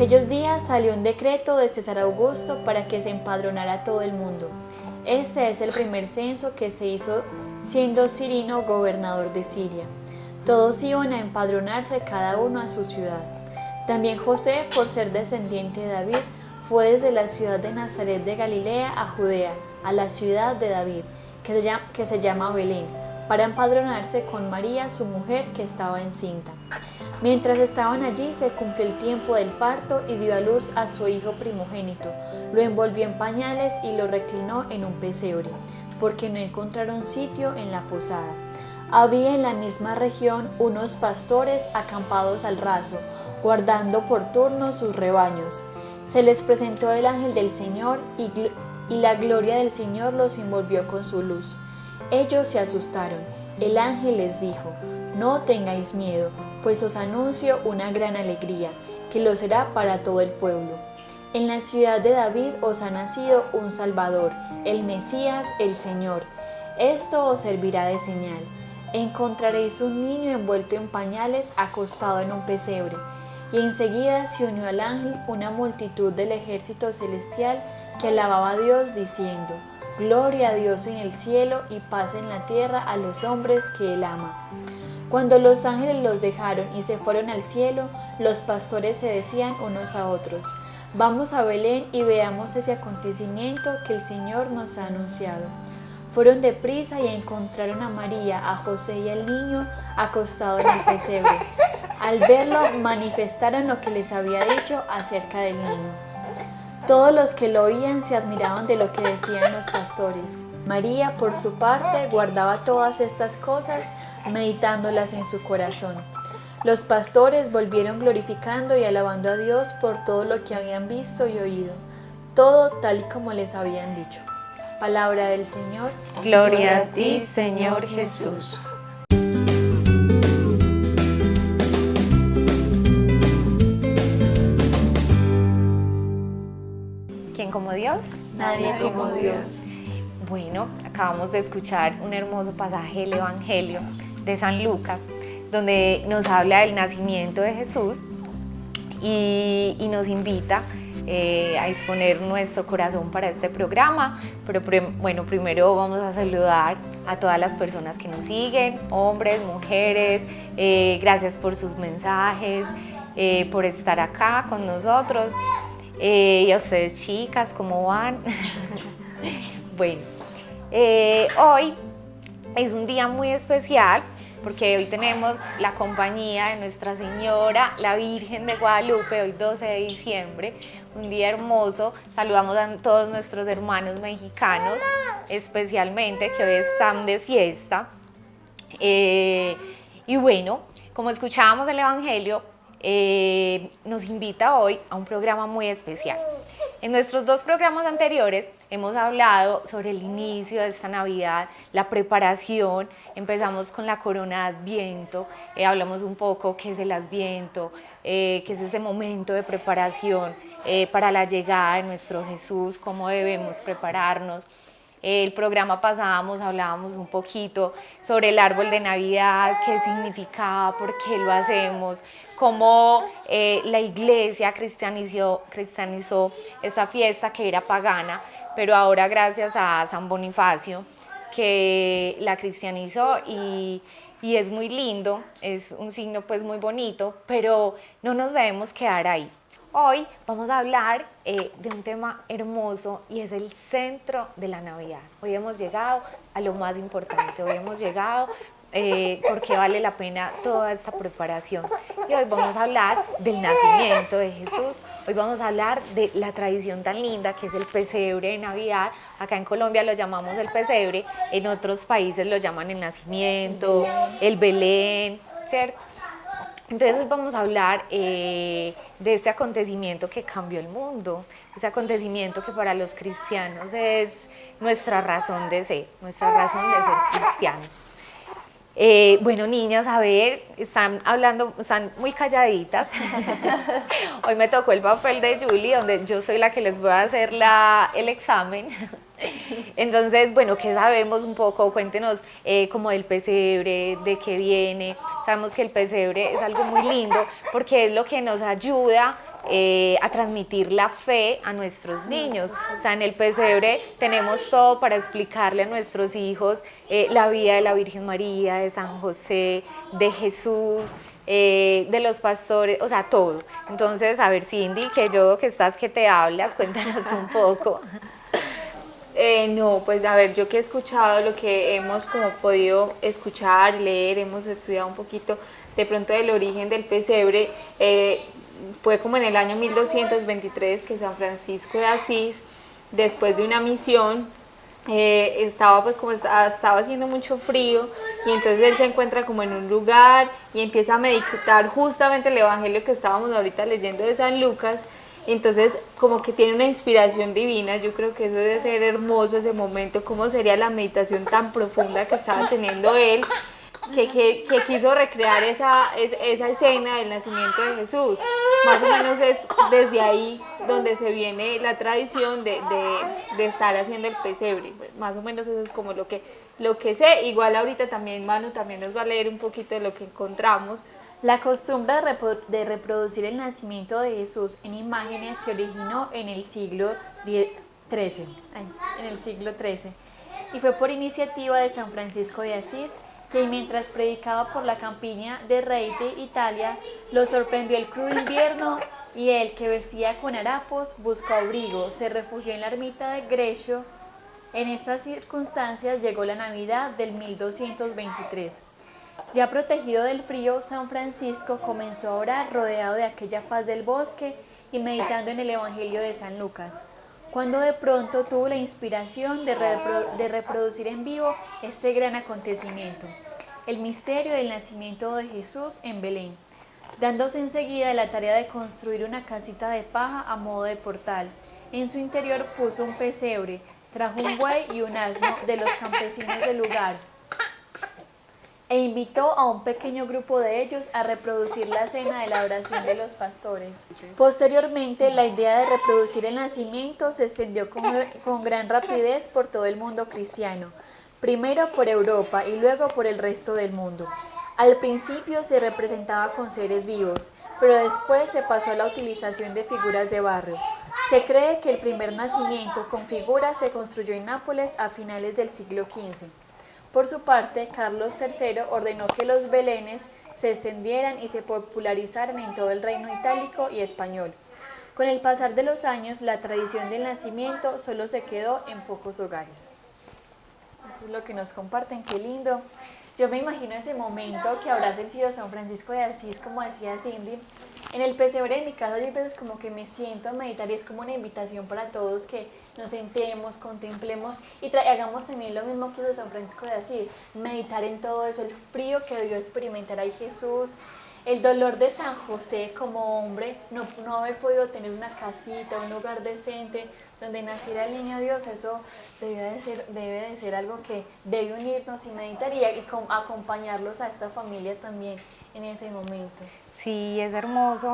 aquellos días salió un decreto de César Augusto para que se empadronara todo el mundo. Este es el primer censo que se hizo siendo Cirino gobernador de Siria. Todos iban a empadronarse cada uno a su ciudad. También José, por ser descendiente de David, fue desde la ciudad de Nazaret de Galilea a Judea, a la ciudad de David, que se llama Belén, para empadronarse con María, su mujer, que estaba encinta. Mientras estaban allí, se cumplió el tiempo del parto y dio a luz a su hijo primogénito. Lo envolvió en pañales y lo reclinó en un pesebre, porque no encontraron sitio en la posada. Había en la misma región unos pastores acampados al raso, guardando por turno sus rebaños. Se les presentó el ángel del Señor y la gloria del Señor los envolvió con su luz. Ellos se asustaron. El ángel les dijo: no tengáis miedo, pues os anuncio una gran alegría, que lo será para todo el pueblo. En la ciudad de David os ha nacido un Salvador, el Mesías, el Señor. Esto os servirá de señal. Encontraréis un niño envuelto en pañales, acostado en un pesebre. Y enseguida se unió al ángel una multitud del ejército celestial que alababa a Dios diciendo: gloria a Dios en el cielo y paz en la tierra a los hombres que Él ama. Cuando los ángeles los dejaron y se fueron al cielo, los pastores se decían unos a otros: vamos a Belén y veamos ese acontecimiento que el Señor nos ha anunciado. Fueron deprisa y encontraron a María, a José y al niño acostado en el pesebre. Al verlo, manifestaron lo que les había dicho acerca del niño. Todos los que lo oían se admiraban de lo que decían los pastores. María, por su parte, guardaba todas estas cosas, meditándolas en su corazón. Los pastores volvieron glorificando y alabando a Dios por todo lo que habían visto y oído, todo tal y como les habían dicho. Palabra del Señor. Gloria a ti, Señor Jesús. ¿Quién como Dios? Nadie como Dios. Bueno, acabamos de escuchar un hermoso pasaje del Evangelio de San Lucas, donde nos habla del nacimiento de Jesús y nos invita a exponer nuestro corazón para este programa. Pero bueno, primero vamos a saludar a todas las personas que nos siguen, hombres, mujeres. Gracias por sus mensajes, por estar acá con nosotros. Y a ustedes, chicas, ¿cómo van? Bueno, hoy es un día muy especial porque hoy tenemos la compañía de Nuestra Señora, la Virgen de Guadalupe, hoy 12 de diciembre, un día hermoso. Saludamos a todos nuestros hermanos mexicanos, especialmente, que hoy están de fiesta. Y bueno, como escuchábamos el Evangelio, nos invita hoy a un programa muy especial. En nuestros dos programas anteriores hemos hablado sobre el inicio de esta Navidad, la preparación. Empezamos con la corona de Adviento, hablamos un poco qué es el Adviento, qué es ese momento de preparación para la llegada de nuestro Jesús, cómo debemos prepararnos. El programa pasado hablábamos un poquito sobre el árbol de Navidad, qué significaba, por qué lo hacemos, cómo la iglesia cristianizó esta fiesta que era pagana, pero ahora gracias a San Bonifacio que la cristianizó y es muy lindo, es un signo pues muy bonito, pero no nos debemos quedar ahí. Hoy vamos a hablar de un tema hermoso y es el centro de la Navidad. Hoy hemos llegado a lo más importante, hoy hemos llegado porque vale la pena toda esta preparación. Y hoy vamos a hablar del nacimiento de Jesús, hoy vamos a hablar de la tradición tan linda que es el pesebre de Navidad. Acá en Colombia lo llamamos el pesebre, en otros países lo llaman el nacimiento, el Belén, ¿cierto? Entonces hoy vamos a hablar de este acontecimiento que cambió el mundo, ese acontecimiento que para los cristianos es nuestra razón de ser cristianos. Bueno, niñas, a ver, están muy calladitas. Hoy me tocó el papel de Julie, donde yo soy la que les voy a hacer el examen. Entonces, bueno, ¿qué sabemos un poco? Cuéntenos como del pesebre, de qué viene. Sabemos que el pesebre es algo muy lindo porque es lo que nos ayuda a transmitir la fe a nuestros niños. O sea, en el pesebre tenemos todo para explicarle a nuestros hijos la vida de la Virgen María, de San José, de Jesús, de los pastores, o sea, todo. Entonces, a ver, Cindy, que estás que te hablas, cuéntanos un poco. No, pues a ver, yo que he escuchado lo que hemos como podido escuchar, leer, hemos estudiado un poquito de pronto del origen del pesebre, fue como en el año 1223 que San Francisco de Asís, después de una misión, estaba pues como estaba haciendo mucho frío y entonces él se encuentra como en un lugar y empieza a meditar justamente el evangelio que estábamos ahorita leyendo de San Lucas. Entonces como que tiene una inspiración divina. Yo creo que eso debe ser hermoso ese momento, cómo sería la meditación tan profunda que estaba teniendo él, que quiso recrear esa escena del nacimiento de Jesús. Más o menos es desde ahí donde se viene la tradición de estar haciendo el pesebre. Pues más o menos eso es como lo que sé. Igual ahorita también Manu también nos va a leer un poquito de lo que encontramos. La costumbre de reproducir el nacimiento de Jesús en imágenes se originó en el siglo XIII, y fue por iniciativa de San Francisco de Asís, que mientras predicaba por la campiña de Rey de Italia, lo sorprendió el crudo invierno y él, que vestía con harapos, buscó abrigo, se refugió en la ermita de Grecio. En estas circunstancias llegó la Navidad del 1223. Ya protegido del frío, San Francisco comenzó a orar rodeado de aquella paz del bosque y meditando en el Evangelio de San Lucas, cuando de pronto tuvo la inspiración de reproducir en vivo este gran acontecimiento, el misterio del nacimiento de Jesús en Belén, dándose enseguida la tarea de construir una casita de paja a modo de portal. En su interior puso un pesebre, trajo un buey y un asno de los campesinos del lugar, e invitó a un pequeño grupo de ellos a reproducir la escena de la oración de los pastores. Posteriormente, la idea de reproducir el nacimiento se extendió con gran rapidez por todo el mundo cristiano, primero por Europa y luego por el resto del mundo. Al principio se representaba con seres vivos, pero después se pasó a la utilización de figuras de barro. Se cree que el primer nacimiento con figuras se construyó en Nápoles a finales del siglo XV. Por su parte, Carlos III ordenó que los belenes se extendieran y se popularizaran en todo el reino itálico y español. Con el pasar de los años, la tradición del nacimiento solo se quedó en pocos hogares. Esto es lo que nos comparten, qué lindo. Yo me imagino ese momento que habrá sentido San Francisco de Asís, como decía Cindy. En el pesebre de mi casa yo a veces como que me siento a meditar y es como una invitación para todos que nos sentemos, contemplemos y hagamos también lo mismo que hizo San Francisco de Asís, meditar en todo eso, el frío que debió experimentar ahí Jesús, el dolor de San José como hombre, no haber podido tener una casita, un lugar decente donde naciera el niño Dios. Eso debe de ser algo que debe unirnos y meditar y acompañarlos a esta familia también en ese momento. Sí, es hermoso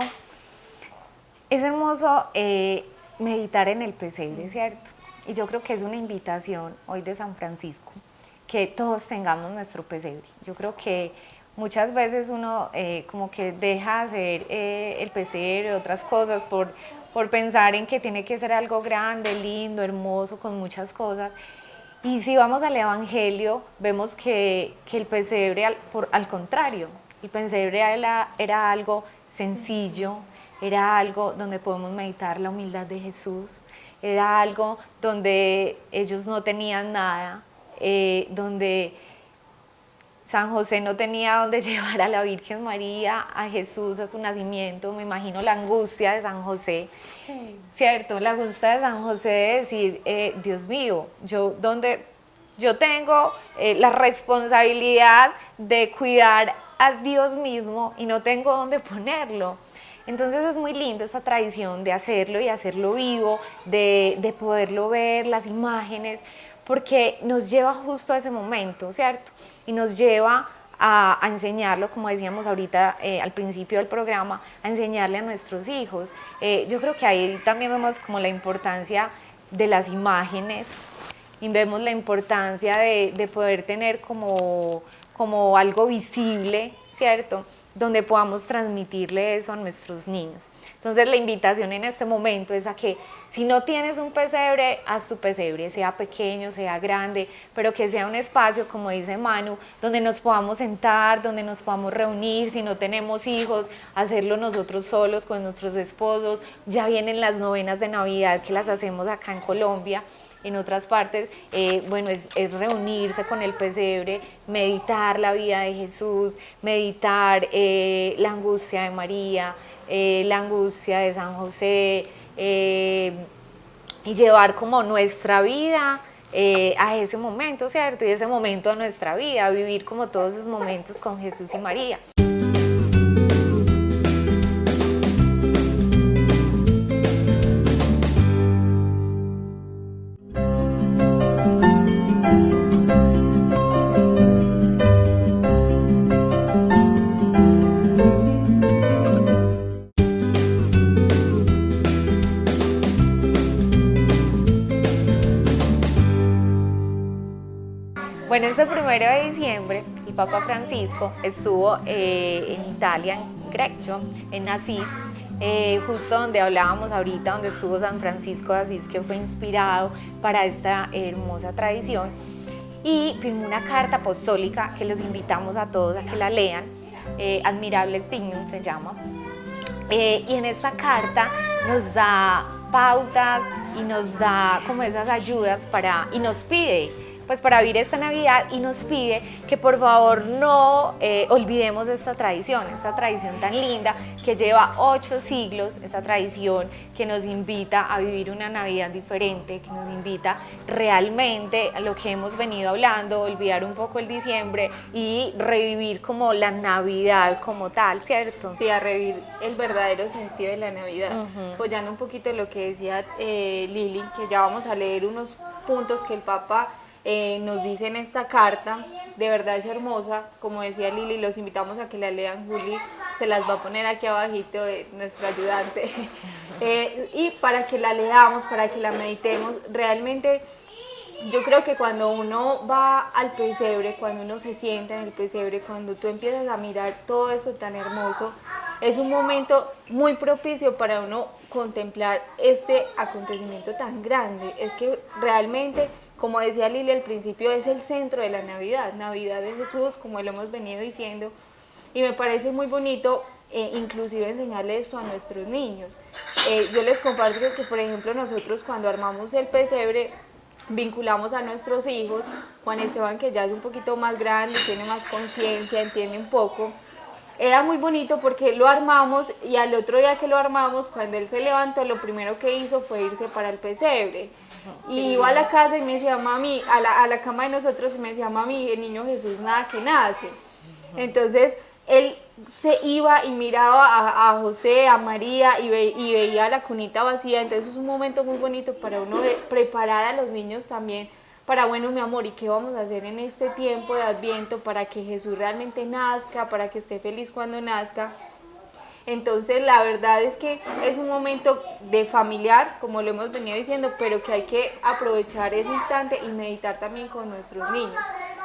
meditar en el pesebre, ¿cierto? Y yo creo que es una invitación hoy de San Francisco, que todos tengamos nuestro pesebre. Yo creo que muchas veces uno como que deja de hacer el pesebre, otras cosas, por pensar en que tiene que ser algo grande, lindo, hermoso, con muchas cosas. Y si vamos al Evangelio, vemos que el pesebre, al contrario, el pesebre era algo sencillo, era algo donde podemos meditar la humildad de Jesús, era algo donde ellos no tenían nada, donde San José no tenía dónde llevar a la Virgen María, a Jesús, a su nacimiento. Me imagino la angustia de San José, sí. ¿Cierto? La angustia de San José de decir, Dios mío, yo tengo la responsabilidad de cuidar a Dios mismo y no tengo dónde ponerlo. Entonces es muy lindo esta tradición de hacerlo y hacerlo vivo, de poderlo ver, las imágenes, porque nos lleva justo a ese momento, ¿cierto? Y nos lleva a enseñarlo, como decíamos ahorita al principio del programa, a enseñarle a nuestros hijos. Yo creo que ahí también vemos como la importancia de las imágenes y vemos la importancia de poder tener como algo visible, ¿cierto?, donde podamos transmitirle eso a nuestros niños. Entonces la invitación en este momento es a que si no tienes un pesebre, haz tu pesebre, sea pequeño, sea grande, pero que sea un espacio, como dice Manu, donde nos podamos sentar, donde nos podamos reunir, si no tenemos hijos, hacerlo nosotros solos con nuestros esposos. Ya vienen las novenas de Navidad que las hacemos acá en Colombia. En otras partes, bueno, es reunirse con el pesebre, meditar la vida de Jesús, meditar la angustia de María, la angustia de San José, y llevar como nuestra vida a ese momento, ¿cierto? Y ese momento a nuestra vida, vivir como todos esos momentos con Jesús y María. Bueno, este 1 de diciembre el Papa Francisco estuvo en Italia, en Greccio, en Asís, justo donde hablábamos ahorita, donde estuvo San Francisco de Asís, que fue inspirado para esta hermosa tradición, y firmó una carta apostólica que los invitamos a todos a que la lean, Admirables Dignum se llama, y en esta carta nos da pautas y nos da como esas ayudas y nos pide pues para vivir esta Navidad, y nos pide que por favor no olvidemos esta tradición tan linda que lleva 8 siglos, esta tradición que nos invita a vivir una Navidad diferente, que nos invita realmente a lo que hemos venido hablando, olvidar un poco el diciembre y revivir como la Navidad como tal, ¿cierto? Sí, a revivir el verdadero sentido de la Navidad. Apoyando un poquito lo que decía Lili, que ya vamos a leer unos puntos que el Papa nos dice en esta carta. De verdad es hermosa, como decía Lili, los invitamos a que la lean. Juli se las va a poner aquí abajito de nuestro ayudante, y para que la leamos, para que la meditemos. Realmente yo creo que cuando uno va al pesebre, cuando uno se sienta en el pesebre, cuando tú empiezas a mirar todo eso tan hermoso, es un momento muy propicio para uno contemplar este acontecimiento tan grande. Es que realmente, como decía Lili al principio, es el centro de la Navidad. Navidad es Jesús, como lo hemos venido diciendo, y me parece muy bonito inclusive enseñarle esto a nuestros niños. Yo les comparto que, por ejemplo, nosotros cuando armamos el pesebre, vinculamos a nuestros hijos. Juan Esteban, que ya es un poquito más grande, tiene más conciencia, entiende un poco. Era muy bonito porque lo armamos, y al otro día que lo armamos, cuando él se levantó, lo primero que hizo fue irse para el pesebre. Y iba a la casa y me decía, mami, a la cama de nosotros, y me decía, mami, el niño Jesús nada que nace. Entonces él se iba y miraba a José, a María, y veía la cunita vacía. Entonces es un momento muy bonito para uno de preparar a los niños también para, bueno, mi amor, ¿y qué vamos a hacer en este tiempo de Adviento para que Jesús realmente nazca, para que esté feliz cuando nazca? Entonces la verdad es que es un momento de familiar, como lo hemos venido diciendo, pero que hay que aprovechar ese instante y meditar también con nuestros niños,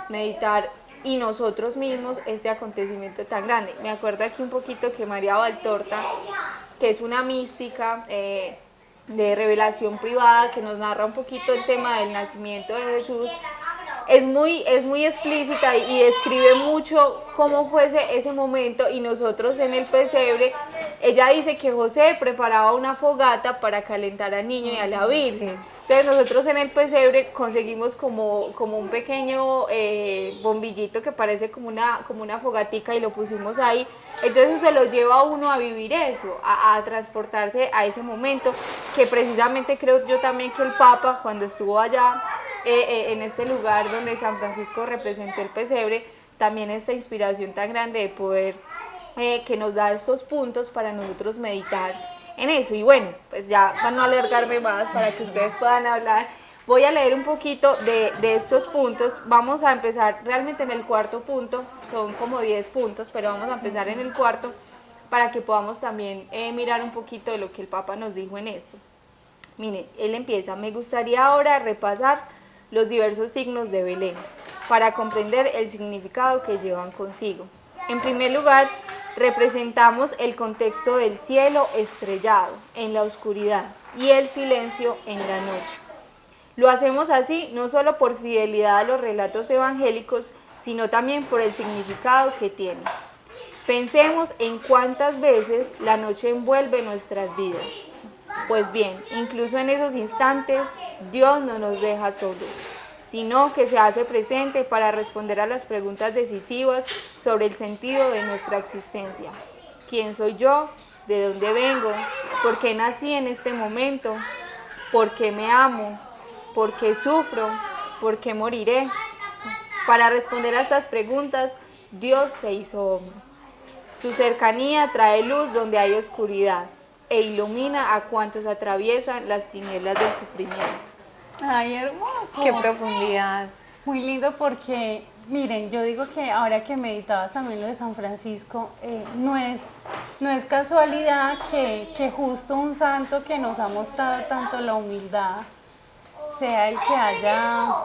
meditar y nosotros mismos este acontecimiento tan grande. Me acuerdo aquí un poquito que María Valtorta, que es una mística de revelación privada, que nos narra un poquito el tema del nacimiento de Jesús, es muy explícita y describe mucho cómo fue ese momento. Y nosotros en el pesebre, ella dice que José preparaba una fogata para calentar al niño y a la Virgen. Entonces nosotros en el pesebre conseguimos como un pequeño bombillito que parece como una fogatica, y lo pusimos ahí. Entonces se lo lleva a uno a vivir eso, a transportarse a ese momento, que precisamente creo yo también que el Papa, cuando estuvo allá en este lugar donde San Francisco representó el pesebre, también esta inspiración tan grande de poder, que nos da estos puntos para nosotros meditar en eso. Y bueno, pues ya para no alargarme más, para que ustedes puedan hablar, voy a leer un poquito de estos puntos. Vamos a empezar realmente en el cuarto punto, son como 10 puntos, pero vamos a empezar en el cuarto para que podamos también mirar un poquito de lo que el Papa nos dijo en esto. Miren, él empieza: me gustaría ahora repasar los diversos signos de Belén para comprender el significado que llevan consigo. En primer lugar, representamos el contexto del cielo estrellado en la oscuridad y el silencio en la noche. Lo hacemos así no solo por fidelidad a los relatos evangélicos, sino también por el significado que tiene. Pensemos en cuántas veces la noche envuelve nuestras vidas. Pues bien, incluso en esos instantes, Dios no nos deja solos, sino que se hace presente para responder a las preguntas decisivas sobre el sentido de nuestra existencia. ¿Quién soy yo? ¿De dónde vengo? ¿Por qué nací en este momento? ¿Por qué me amo? ¿Por qué sufro? ¿Por qué moriré? Para responder a estas preguntas, Dios se hizo hombre. Su cercanía trae luz donde hay oscuridad e ilumina a cuantos atraviesan las tinieblas del sufrimiento. Ay, hermoso. Qué profundidad. Muy lindo porque, miren, yo digo que ahora que meditabas también lo de San Francisco, no es casualidad que justo un santo que nos ha mostrado tanto la humildad sea el que haya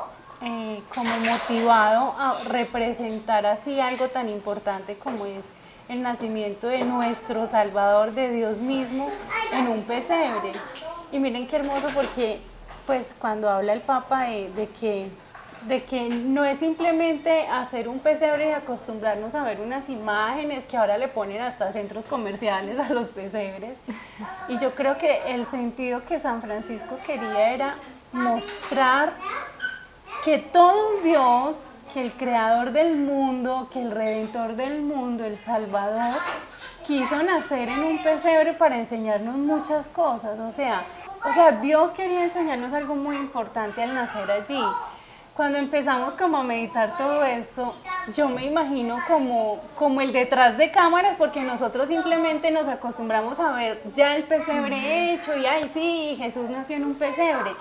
como motivado a representar así algo tan importante como es el nacimiento de nuestro Salvador, de Dios mismo, en un pesebre. Y miren qué hermoso porque pues cuando habla el Papa de que no es simplemente hacer un pesebre y acostumbrarnos a ver unas imágenes que ahora le ponen hasta centros comerciales a los pesebres. Y yo creo que el sentido que San Francisco quería era mostrar que todo un Dios, que el creador del mundo, que el redentor del mundo, el Salvador, quiso nacer en un pesebre para enseñarnos muchas cosas. O sea, Dios quería enseñarnos algo muy importante al nacer allí. Cuando empezamos como a meditar todo esto, yo me imagino como el detrás de cámaras, porque nosotros simplemente nos acostumbramos a ver ya el pesebre hecho y ay sí, Jesús nació en un pesebre.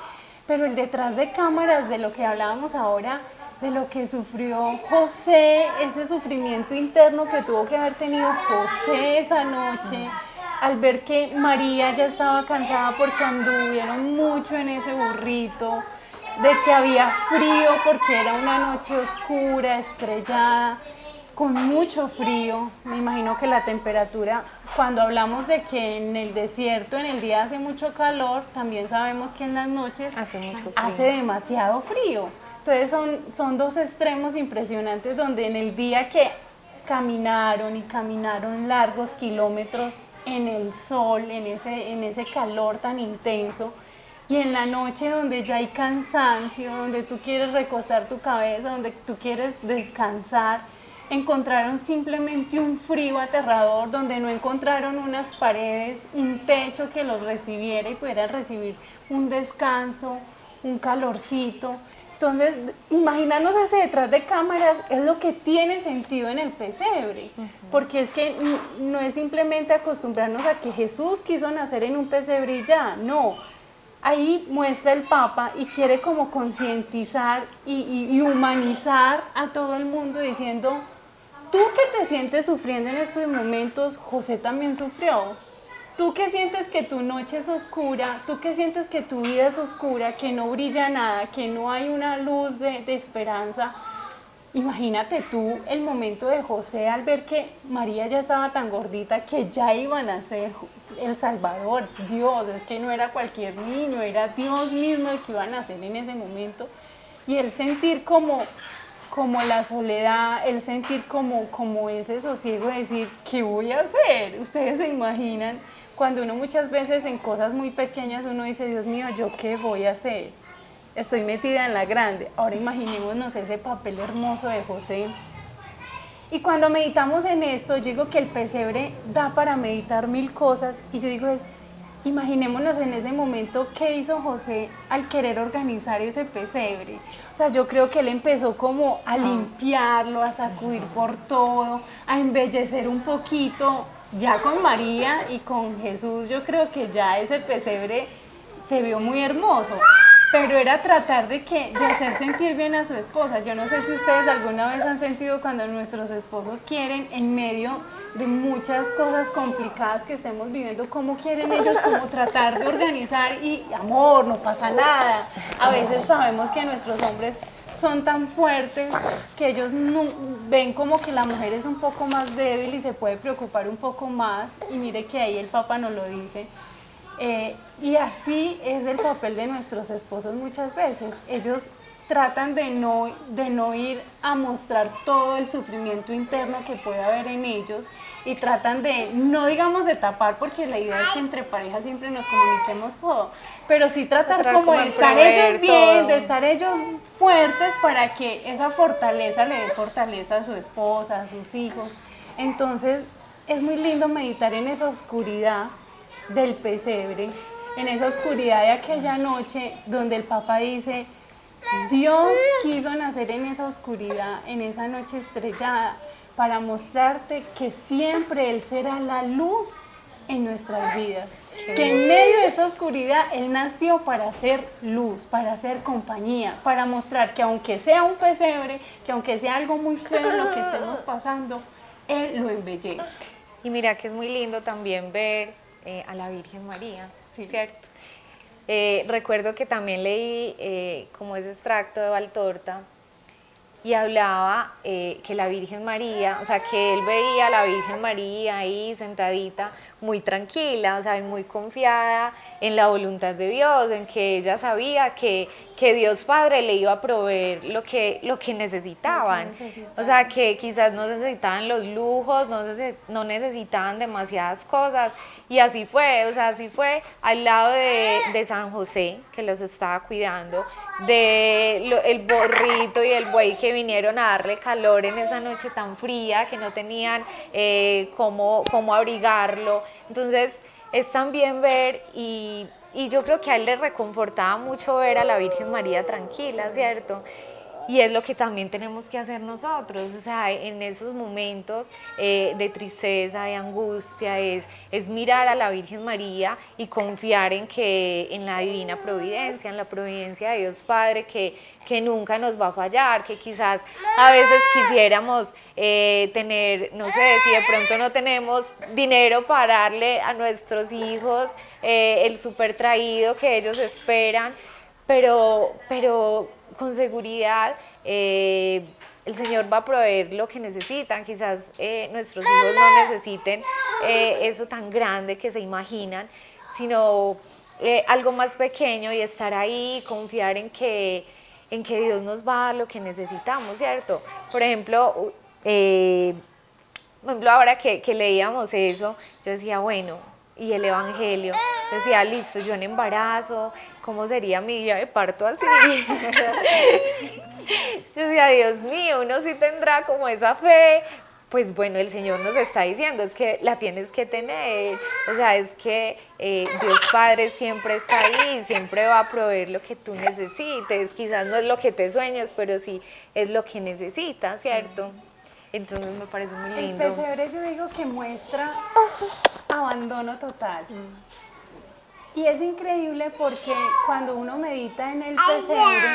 Pero el detrás de cámaras de lo que hablábamos ahora, de lo que sufrió José, ese sufrimiento interno que tuvo que haber tenido José esa noche, al ver que María ya estaba cansada porque anduvieron mucho en ese burrito, de que había frío porque era una noche oscura, estrellada, con mucho frío. Me imagino que la temperatura, cuando hablamos de que en el desierto en el día hace mucho calor, también sabemos que en las noches hace demasiado frío. Entonces son dos extremos impresionantes donde en el día que caminaron largos kilómetros en el sol, en ese calor tan intenso, y en la noche donde ya hay cansancio, donde tú quieres recostar tu cabeza, donde tú quieres descansar, encontraron simplemente un frío aterrador, donde no encontraron unas paredes, un techo que los recibiera y pudieran recibir un descanso, un calorcito. Entonces, imaginarnos ese detrás de cámaras es lo que tiene sentido en el pesebre, porque es que no es simplemente acostumbrarnos a que Jesús quiso nacer en un pesebre y ya, no. Ahí muestra el Papa y quiere como concientizar y humanizar a todo el mundo diciendo, tú que te sientes sufriendo en estos momentos, José también sufrió. Tú que sientes que tu noche es oscura, tú que sientes que tu vida es oscura, que no brilla nada, que no hay una luz de esperanza, imagínate tú el momento de José al ver que María ya estaba tan gordita que ya iban a ser el Salvador, Dios, es que no era cualquier niño, era Dios mismo el que iba a nacer en ese momento. Y el sentir como la soledad, el sentir como ese sosiego de decir, ¿qué voy a hacer? Ustedes se imaginan, cuando uno muchas veces en cosas muy pequeñas uno dice, Dios mío, ¿yo qué voy a hacer? Estoy metida en la grande. Ahora imaginémonos ese papel hermoso de José. Y cuando meditamos en esto, yo digo que el pesebre da para meditar mil cosas y yo digo imaginémonos en ese momento qué hizo José al querer organizar ese pesebre. O sea, yo creo que él empezó como a limpiarlo, a sacudir por todo, a embellecer un poquito. Ya con María y con Jesús yo creo que ya ese pesebre se vio muy hermoso. Pero era tratar de hacer sentir bien a su esposa. Yo no sé si ustedes alguna vez han sentido cuando nuestros esposos quieren, en medio de muchas cosas complicadas que estemos viviendo, cómo quieren ellos como tratar de organizar y amor, no pasa nada. A veces sabemos que nuestros hombres son tan fuertes que ellos ven como que la mujer es un poco más débil y se puede preocupar un poco más, y mire que ahí el Papa nos lo dice. Y así es el papel de nuestros esposos muchas veces. Ellos tratan de no ir a mostrar todo el sufrimiento interno que puede haber en ellos, y tratan de, no digamos de tapar, porque la idea es que entre parejas siempre nos comuniquemos todo, pero sí tratar como de estar ellos bien, todo, de estar ellos fuertes, para que esa fortaleza le dé fortaleza a su esposa, a sus hijos. Entonces es muy lindo meditar en esa oscuridad del pesebre, en esa oscuridad de aquella noche donde el Papa dice: Dios quiso nacer en esa oscuridad, en esa noche estrellada, para mostrarte que siempre Él será la luz en nuestras vidas. Que en medio de esa oscuridad Él nació para hacer luz, para hacer compañía, para mostrar que aunque sea un pesebre, que aunque sea algo muy feo lo que estemos pasando, Él lo embellece. Y mira que es muy lindo también ver a la Virgen María, sí, ¿cierto? Recuerdo que también leí como ese extracto de Valtorta, y hablaba que la Virgen María, o sea, que él veía a la Virgen María ahí sentadita, muy tranquila, o sea, y muy confiada en la voluntad de Dios, en que ella sabía que Dios Padre le iba a proveer lo que necesitaban. O sea, que quizás no necesitaban los lujos, no necesitaban demasiadas cosas, y así fue, o sea, así fue al lado de San José, que los estaba cuidando, el borrito y el buey que vinieron a darle calor en esa noche tan fría, que no tenían cómo abrigarlo. Entonces es también ver, y yo creo que a él le reconfortaba mucho ver a la Virgen María tranquila, ¿cierto? Y es lo que también tenemos que hacer nosotros, o sea, en esos momentos de tristeza, de angustia, es mirar a la Virgen María y confiar en la divina providencia, en la providencia de Dios Padre, que nunca nos va a fallar, que quizás a veces quisiéramos tener, no sé, si de pronto no tenemos dinero para darle a nuestros hijos el súper traído que ellos esperan, pero con seguridad el Señor va a proveer lo que necesitan. Quizás nuestros hijos no necesiten eso tan grande que se imaginan, sino algo más pequeño, y estar ahí, confiar en que Dios nos va a dar lo que necesitamos, ¿cierto? Por ejemplo, ahora que leíamos eso, yo decía, bueno, y el Evangelio, yo decía, listo, yo en embarazo, ¿cómo sería mi día de parto así? Yo decía, Dios mío, uno sí tendrá como esa fe. Pues bueno, el Señor nos está diciendo, es que la tienes que tener, o sea, es que Dios Padre siempre está ahí, siempre va a proveer lo que tú necesites, quizás no es lo que te sueñas, pero sí es lo que necesitas, ¿cierto? Entonces me parece muy lindo. El pesebre, yo digo que muestra abandono total. Y es increíble porque cuando uno medita en el pesebre,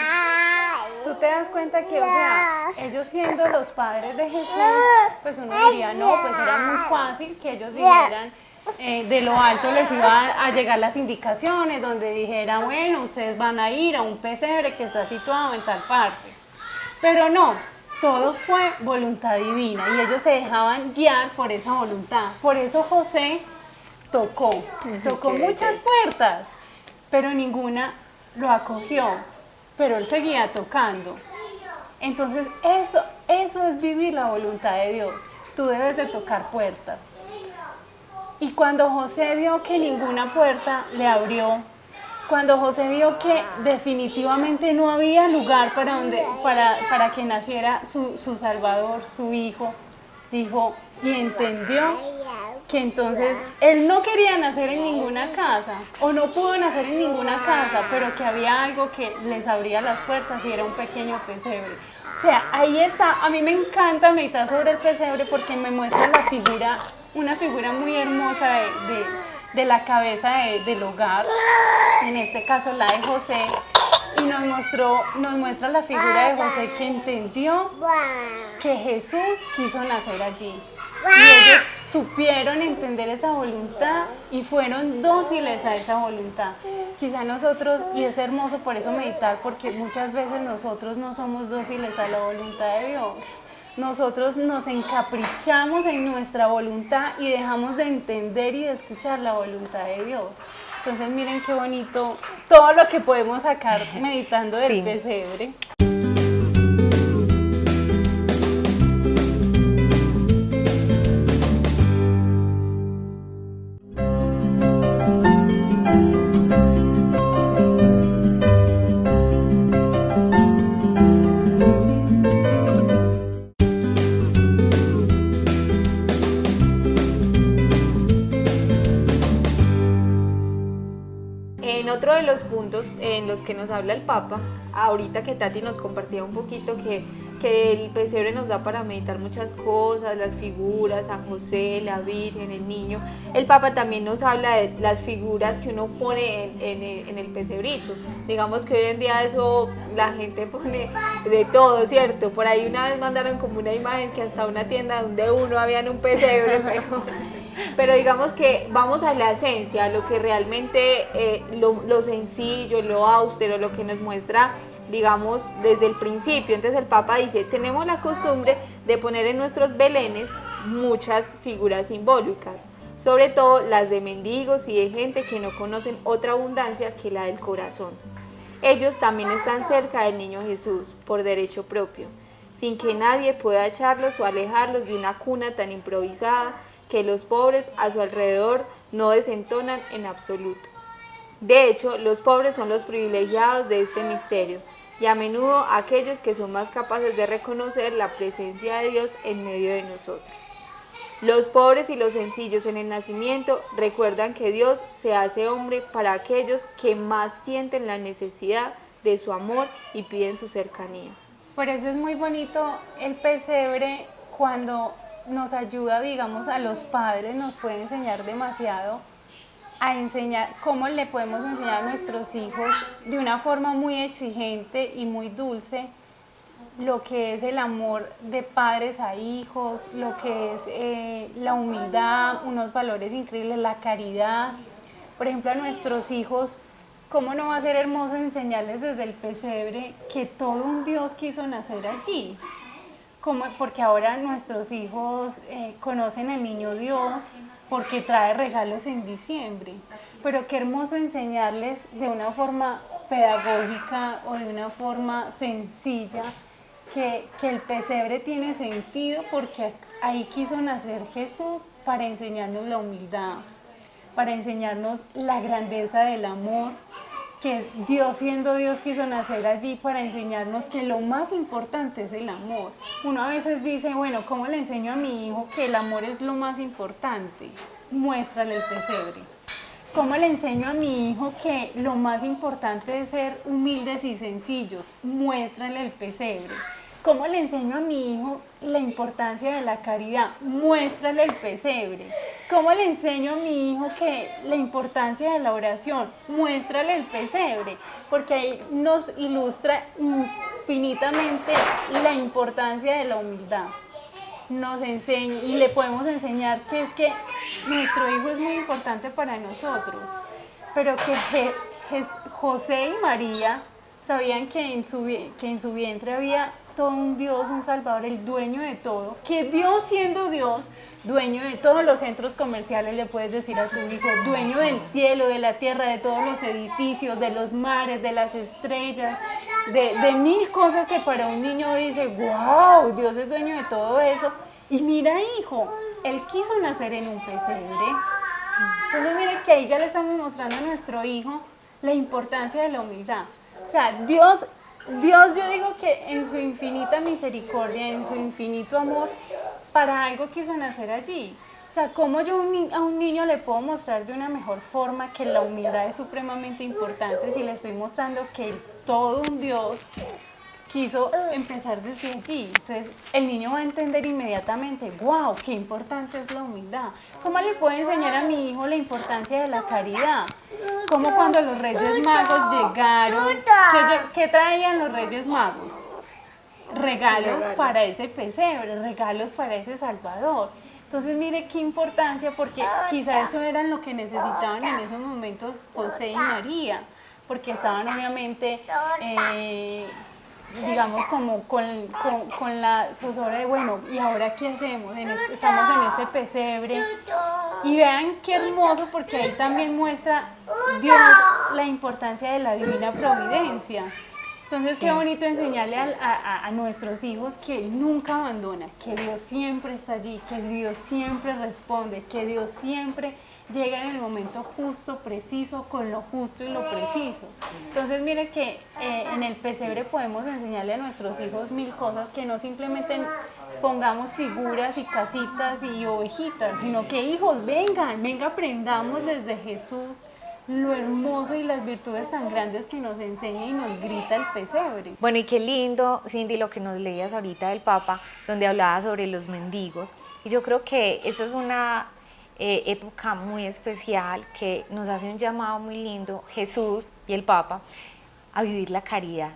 tú te das cuenta que, o sea, ellos siendo los padres de Jesús, pues uno diría, no, pues era muy fácil que ellos dijeran, de lo alto les iba a llegar las indicaciones, donde dijera, bueno, ustedes van a ir a un pesebre que está situado en tal parte. Pero no, todo fue voluntad divina, y ellos se dejaban guiar por esa voluntad. Por eso José tocó muchas puertas, pero ninguna lo acogió, pero él seguía tocando. Entonces eso es vivir la voluntad de Dios. Tú debes de tocar puertas. Y cuando José vio que ninguna puerta le abrió, cuando José vio que definitivamente no había lugar para que naciera su Salvador, su hijo, dijo y entendió que entonces él no quería nacer en ninguna casa, o no pudo nacer en ninguna casa, pero que había algo que les abría las puertas, y era un pequeño pesebre. O sea, ahí está. A mí me encanta meditar sobre el pesebre porque me muestra una figura muy hermosa de la cabeza del hogar, en este caso la de José, y nos muestra la figura de José, que entendió que Jesús quiso nacer allí. Y ellos supieron entender esa voluntad y fueron dóciles a esa voluntad. quizá nosotros, y es hermoso por eso meditar, porque muchas veces nosotros no somos dóciles a la voluntad de Dios. Nosotros nos encaprichamos en nuestra voluntad y dejamos de entender y de escuchar la voluntad de Dios. Entonces miren qué bonito todo lo que podemos sacar meditando del Sí. pesebre. En otro de los puntos en los que nos habla el Papa, ahorita que Tati nos compartía un poquito que el pesebre nos da para meditar muchas cosas, las figuras, San José, la Virgen, el niño, el Papa también nos habla de las figuras que uno pone en el pesebrito. Digamos que hoy en día eso la gente pone de todo, ¿cierto? Por ahí una vez mandaron como una imagen que hasta una tienda donde uno había en un pesebre, pero digamos que vamos a la esencia, a lo que realmente, lo sencillo, lo austero, lo que nos muestra, digamos, desde el principio. Entonces el Papa dice, tenemos la costumbre de poner en nuestros belenes muchas figuras simbólicas, sobre todo las de mendigos y de gente que no conocen otra abundancia que la del corazón. Ellos también están cerca del niño Jesús, por derecho propio, sin que nadie pueda echarlos o alejarlos de una cuna tan improvisada que los pobres a su alrededor no desentonan en absoluto. De hecho, los pobres son los privilegiados de este misterio y a menudo aquellos que son más capaces de reconocer la presencia de Dios en medio de nosotros. Los pobres y los sencillos en el nacimiento recuerdan que Dios se hace hombre para aquellos que más sienten la necesidad de su amor y piden su cercanía. Por eso es muy bonito el pesebre cuando nos ayuda, digamos, a los padres, nos puede enseñar demasiado a enseñar cómo le podemos enseñar a nuestros hijos de una forma muy exigente y muy dulce lo que es el amor de padres a hijos, lo que es la humildad, unos valores increíbles, la caridad. Por ejemplo, a nuestros hijos, ¿cómo no va a ser hermoso enseñarles desde el pesebre que todo un Dios quiso nacer allí? Porque ahora nuestros hijos conocen al niño Dios porque trae regalos en diciembre, pero qué hermoso enseñarles de una forma pedagógica o de una forma sencilla que el pesebre tiene sentido porque ahí quiso nacer Jesús para enseñarnos la humildad, para enseñarnos la grandeza del amor, que Dios siendo Dios quiso nacer allí para enseñarnos que lo más importante es el amor. Uno a veces dice, bueno, ¿cómo le enseño a mi hijo que el amor es lo más importante? Muéstrale el pesebre. ¿Cómo le enseño a mi hijo que lo más importante es ser humildes y sencillos? Muéstrale el pesebre. ¿Cómo le enseño a mi hijo la importancia de la caridad? Muéstrale el pesebre. ¿Cómo le enseño a mi hijo que la importancia de la oración? Muéstrale el pesebre, porque ahí nos ilustra infinitamente la importancia de la humildad. Nos enseña y le podemos enseñar que es que nuestro hijo es muy importante para nosotros, pero que José y María sabían que en su vientre había todo un Dios, un Salvador, el dueño de todo, que Dios siendo Dios, dueño de todos los centros comerciales, le puedes decir a tu hijo, dueño del cielo, de la tierra, de todos los edificios, de los mares, de las estrellas, de mil cosas que para un niño dice, wow, Dios es dueño de todo eso. Y mira, hijo, Él quiso nacer en un pesebre. Entonces mire que ahí ya le estamos mostrando a nuestro hijo la importancia de la humildad. O sea, Dios yo digo que en su infinita misericordia, en su infinito amor, para algo quiso nacer allí. O sea, ¿cómo yo a un niño le puedo mostrar de una mejor forma que la humildad es supremamente importante si le estoy mostrando que todo un Dios quiso empezar desde allí? Entonces el niño va a entender inmediatamente, wow, qué importante es la humildad. ¿Cómo le puedo enseñar a mi hijo la importancia de la caridad? Como cuando los Reyes Magos llegaron, ¿qué traían los Reyes Magos? Regalos para ese pesebre, regalos para ese Salvador. Entonces mire qué importancia, porque quizá eso era lo que necesitaban en esos momentos José y María, porque estaban obviamente, digamos, como con la zozobra de, bueno, ¿y ahora qué hacemos? Estamos en este pesebre. Y vean qué hermoso, porque ahí también muestra Dios la importancia de la divina providencia. Entonces, qué bonito enseñarle a nuestros hijos que Él nunca abandona, que Dios siempre está allí, que Dios siempre responde, que Dios siempre llega en el momento justo, preciso, con lo justo y lo preciso. Entonces, mire que en el pesebre podemos enseñarle a nuestros hijos mil cosas, que no simplemente pongamos figuras y casitas y ovejitas, sino que hijos, venga, aprendamos desde Jesús lo hermoso y las virtudes tan grandes que nos enseña y nos grita el pesebre. Bueno, y qué lindo, Cindy, lo que nos leías ahorita del Papa, donde hablaba sobre los mendigos. Y yo creo que esa es una época muy especial que nos hace un llamado muy lindo, Jesús y el Papa, a vivir la caridad.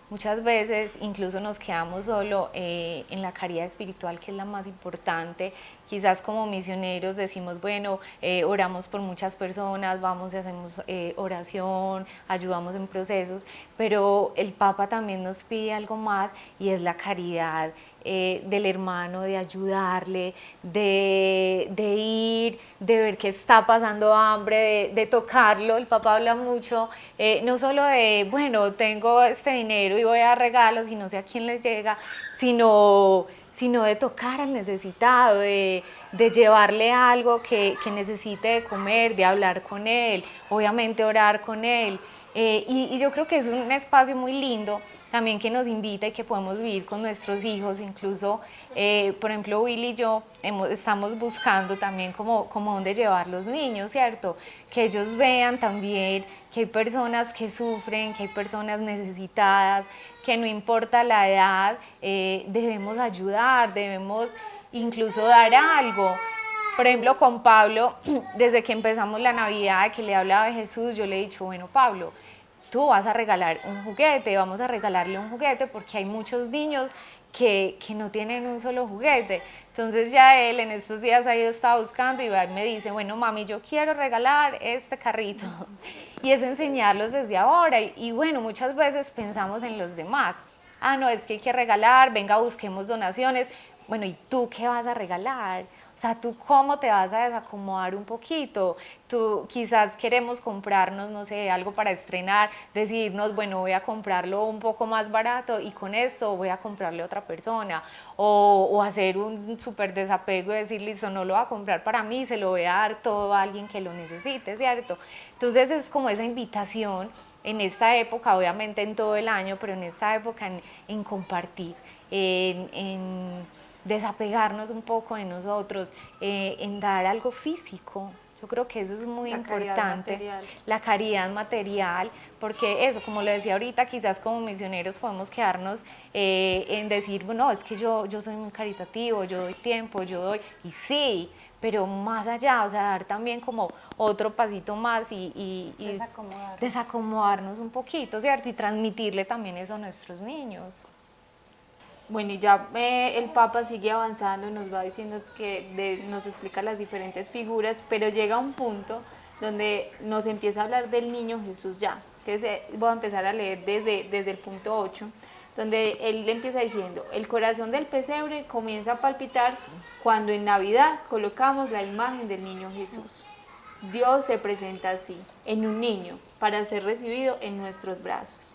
Muchas veces incluso nos quedamos solo en la caridad espiritual, que es la más importante. Quizás como misioneros decimos, bueno, oramos por muchas personas, vamos y hacemos oración, ayudamos en procesos, pero el Papa también nos pide algo más, y es la caridad del hermano, de ayudarle, de ir, de ver que está pasando hambre, de tocarlo. El Papa habla mucho, no solo de, bueno, tengo este dinero y voy a regalos y no sé a quién les llega, sino de tocar al necesitado, de llevarle algo que necesite de comer, de hablar con él, obviamente orar con él. Y yo creo que es un espacio muy lindo también, que nos invita y que podemos vivir con nuestros hijos. Incluso, por ejemplo, Willy y yo estamos buscando también como dónde llevar los niños, ¿cierto? Que ellos vean también que hay personas que sufren, que hay personas necesitadas, que no importa la edad, debemos ayudar, debemos incluso dar algo. Por ejemplo, con Pablo, desde que empezamos la Navidad, que le hablaba de Jesús, yo le he dicho, bueno, Pablo, tú vas a regalar un juguete, vamos a regalarle un juguete, porque hay muchos niños que no tienen un solo juguete. Entonces ya él en estos días ahí estaba buscando y me dice, bueno, mami, yo quiero regalar este carrito. Y es enseñarlos desde ahora. Y bueno, muchas veces pensamos en los demás. Ah, no, es que hay que regalar, venga, busquemos donaciones. Bueno, ¿y tú qué vas a regalar? O sea, ¿tú cómo te vas a desacomodar un poquito? Tú quizás queremos comprarnos, no sé, algo para estrenar, decirnos, bueno, voy a comprarlo un poco más barato y con esto voy a comprarle a otra persona. O hacer un súper desapego y decir, listo, no lo voy a comprar para mí, se lo voy a dar todo a alguien que lo necesite, ¿cierto? Entonces es como esa invitación en esta época, obviamente en todo el año, pero en esta época en compartir, en desapegarnos un poco de nosotros, en dar algo físico. Yo creo que eso es muy importante, la caridad material, porque eso, como lo decía ahorita, quizás como misioneros podemos quedarnos en decir, bueno, es que yo soy muy caritativo, yo doy tiempo, yo doy, y sí, pero más allá, o sea, dar también como otro pasito más y desacomodarnos un poquito, ¿cierto? Y transmitirle también eso a nuestros niños. Bueno, y ya el Papa sigue avanzando, nos va diciendo nos explica las diferentes figuras, pero llega un punto donde nos empieza a hablar del niño Jesús ya. Entonces voy a empezar a leer desde el punto 8, donde él empieza diciendo, el corazón del pesebre comienza a palpitar cuando en Navidad colocamos la imagen del niño Jesús. Dios se presenta así, en un niño, para ser recibido en nuestros brazos.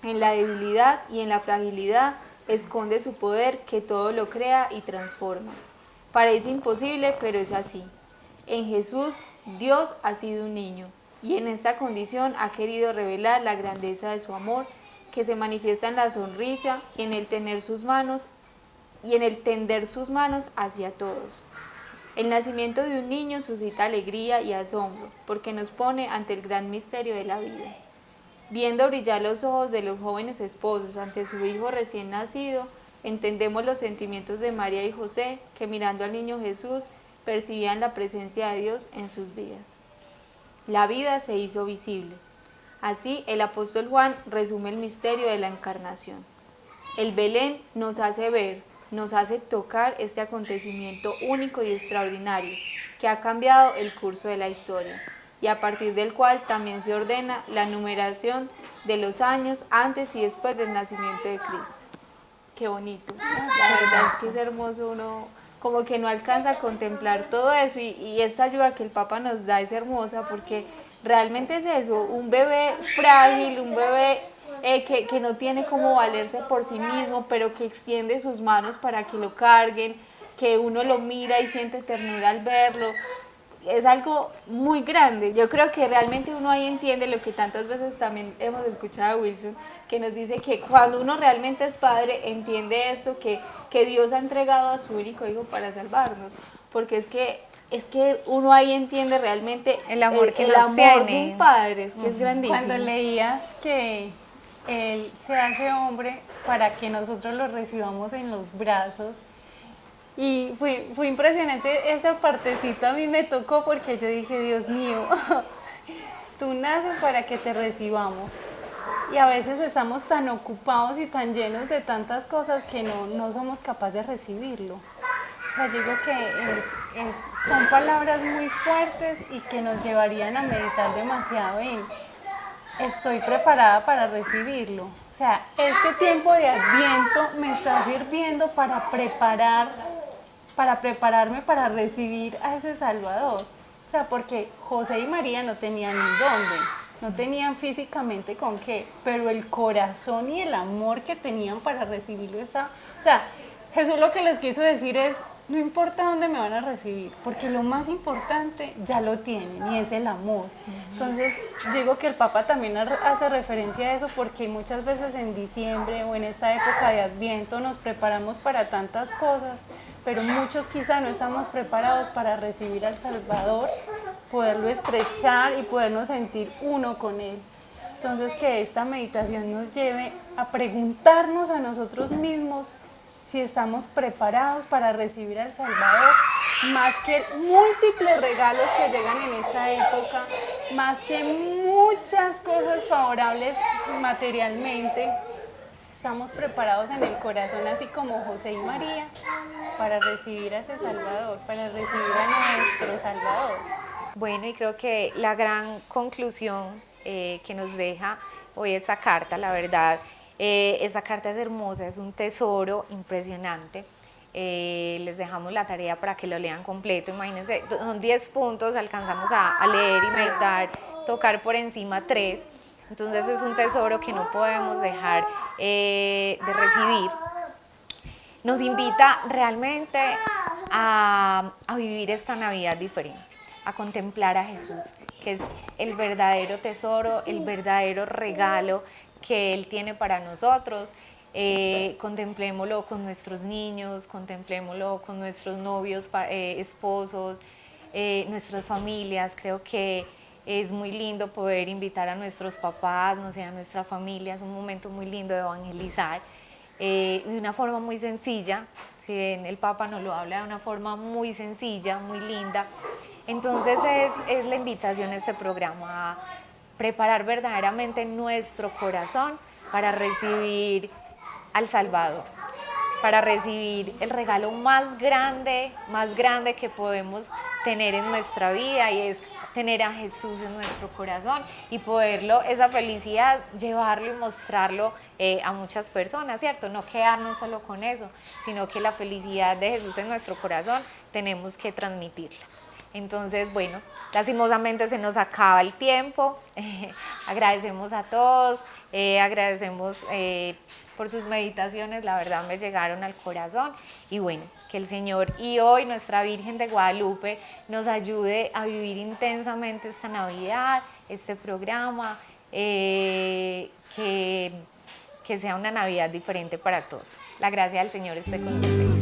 En la debilidad y en la fragilidad esconde su poder que todo lo crea y transforma. Parece imposible, pero es así. En Jesús, Dios ha sido un niño y en esta condición ha querido revelar la grandeza de su amor, que se manifiesta en la sonrisa y en el tender sus manos hacia todos. El nacimiento de un niño suscita alegría y asombro, porque nos pone ante el gran misterio de la vida. Viendo brillar los ojos de los jóvenes esposos ante su hijo recién nacido, entendemos los sentimientos de María y José, que mirando al niño Jesús percibían la presencia de Dios en sus vidas. La vida se hizo visible. Así el apóstol Juan resume el misterio de la encarnación. El Belén nos hace ver nos hace tocar este acontecimiento único y extraordinario que ha cambiado el curso de la historia y a partir del cual también se ordena la numeración de los años antes y después del nacimiento de Cristo. Qué bonito, la verdad es que es hermoso, uno como que no alcanza a contemplar todo eso y esta ayuda que el Papa nos da es hermosa porque realmente es eso, un bebé frágil, un bebé que no tiene cómo valerse por sí mismo, pero que extiende sus manos para que lo carguen, que uno lo mira y siente ternura al verlo. Es algo muy grande. Yo creo que realmente uno ahí entiende lo que tantas veces también hemos escuchado a Wilson, que nos dice que cuando uno realmente es padre, entiende esto, que Dios ha entregado a su único hijo para salvarnos, porque es que uno ahí entiende realmente el amor que el nos amor tiene. de un padre, es que es grandísimo. Cuando leías que Él se hace hombre para que nosotros lo recibamos en los brazos, y fue impresionante esa partecita, a mí me tocó porque yo dije, Dios mío, tú naces para que te recibamos. Y a veces estamos tan ocupados y tan llenos de tantas cosas que no somos capaces de recibirlo. O sea, yo digo que son palabras muy fuertes y que nos llevarían a meditar demasiado en estoy preparada para recibirlo. O sea, este tiempo de Adviento me está sirviendo para prepararme para recibir a ese Salvador. O sea, porque José y María no tenían ni dónde, no tenían físicamente con qué, pero el corazón y el amor que tenían para recibirlo está... O sea, Jesús lo que les quiso decir es, no importa dónde me van a recibir, porque lo más importante ya lo tienen y es el amor. Entonces, digo que el Papa también hace referencia a eso porque muchas veces en diciembre o en esta época de Adviento nos preparamos para tantas cosas, pero muchos quizá no estamos preparados para recibir al Salvador, poderlo estrechar y podernos sentir uno con Él. Entonces, que esta meditación nos lleve a preguntarnos a nosotros mismos si estamos preparados para recibir al Salvador, más que múltiples regalos que llegan en esta época, más que muchas cosas favorables materialmente, estamos preparados en el corazón, así como José y María, para recibir a ese Salvador, para recibir a nuestro Salvador. Bueno, y creo que la gran conclusión que nos deja hoy esta carta, la verdad, esta carta es hermosa, es un tesoro impresionante. Les dejamos la tarea para que lo lean completo. Imagínense, son 10 puntos, alcanzamos a leer y meditar, tocar por encima 3. Entonces es un tesoro que no podemos dejar de recibir. Nos invita realmente a vivir esta Navidad diferente, a contemplar a Jesús, que es el verdadero tesoro, el verdadero regalo que Él tiene para nosotros. Contemplémoslo con nuestros niños, contemplémoslo con nuestros novios, esposos, nuestras familias. Creo que es muy lindo poder invitar a nuestros papás, no sé, a nuestra familia. Es un momento muy lindo de evangelizar de una forma muy sencilla. Si bien el Papa nos lo habla de una forma muy sencilla, muy linda. Entonces es la invitación a este programa, a preparar verdaderamente nuestro corazón para recibir al Salvador, para recibir el regalo más grande que podemos tener en nuestra vida, y es tener a Jesús en nuestro corazón y poderlo, esa felicidad, llevarlo y mostrarlo a muchas personas, ¿cierto? No quedarnos solo con eso, sino que la felicidad de Jesús en nuestro corazón tenemos que transmitirla. Entonces, bueno, lastimosamente se nos acaba el tiempo. Agradecemos a todos, agradecemos por sus meditaciones, la verdad me llegaron al corazón. Y bueno, que el Señor y hoy nuestra Virgen de Guadalupe nos ayude a vivir intensamente esta Navidad, este programa, que sea una Navidad diferente para todos. La gracia del Señor esté con ustedes.